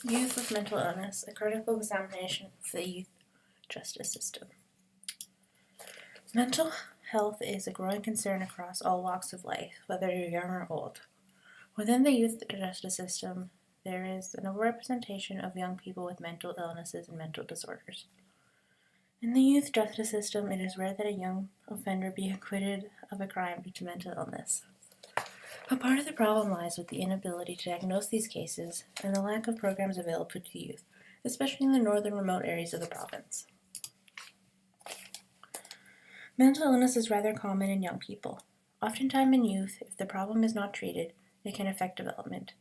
Youth with mental illness, a critical examination of the youth justice system. Mental health is a growing concern across all walks of life, whether you're young or old. Within the youth justice system, there is an overrepresentation of young people with mental illnesses and mental disorders. In the youth justice system, it is rare that a young offender be acquitted of a crime due to mental illness. A part of the problem lies with the inability to diagnose these cases and the lack of programs available to youth, especially in the northern remote areas of the province. Mental illness is rather common in young people. Oftentimes in youth, if the problem is not treated, it can affect development.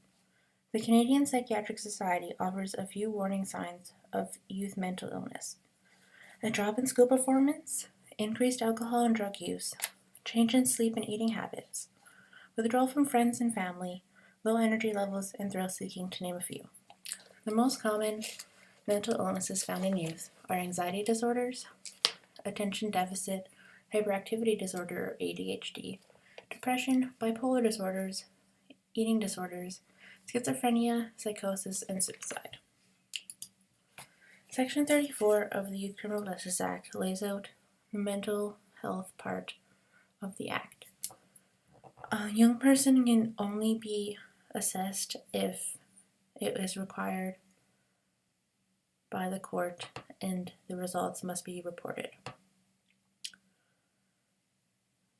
The Canadian Psychiatric Society offers a few warning signs of youth mental illness: a drop in school performance, increased alcohol and drug use, change in sleep and eating habits, withdrawal from friends and family, low energy levels, and thrill-seeking, to name a few. The most common mental illnesses found in youth are anxiety disorders, attention deficit, hyperactivity disorder or ADHD, depression, bipolar disorders, eating disorders, schizophrenia, psychosis, and suicide. Section 34 of the Youth Criminal Justice Act lays out the mental health part of the Act. A young person can only be assessed if it is required by the court and the results must be reported.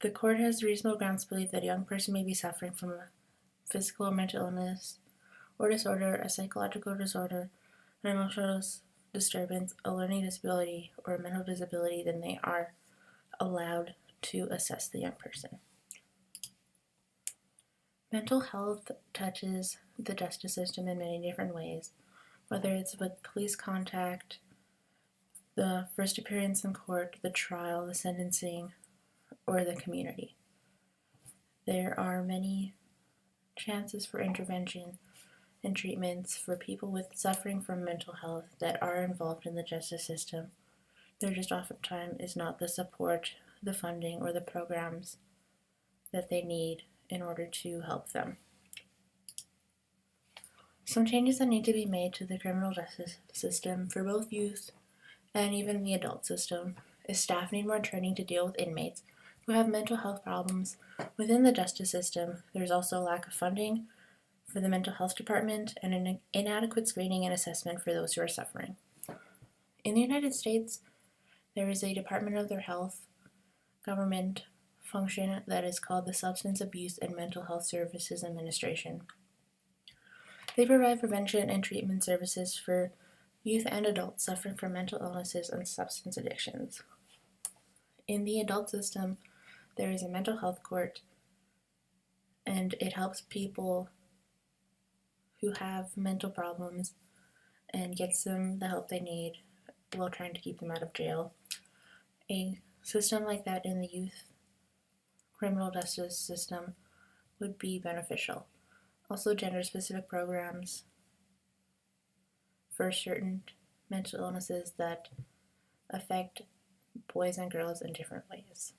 The court has reasonable grounds to believe that a young person may be suffering from a physical or mental illness or disorder, a psychological disorder, an emotional disturbance, a learning disability, or a mental disability. Then they are allowed to assess the young person. Mental health touches the justice system in many different ways, whether it's with police contact, the first appearance in court, the trial, the sentencing, or the community. There are many chances for intervention and treatments for people with suffering from mental health that are involved in the justice system. There just oftentimes is not the support, the funding, or the programs that they need in order to help them. Some changes that need to be made to the criminal justice system for both youth and even the adult system is staff need more training to deal with inmates who have mental health problems. Within the justice system, there's also a lack of funding for the mental health department and an inadequate screening and assessment for those who are suffering. In the United States, there is a Department of their Health government function that is called the Substance Abuse and Mental Health Services Administration. They provide prevention and treatment services for youth and adults suffering from mental illnesses and substance addictions. In the adult system, there is a mental health court, and it helps people who have mental problems and gets them the help they need while trying to keep them out of jail. A system like that in the youth criminal justice system would be beneficial. Also, gender-specific programs for certain mental illnesses that affect boys and girls in different ways.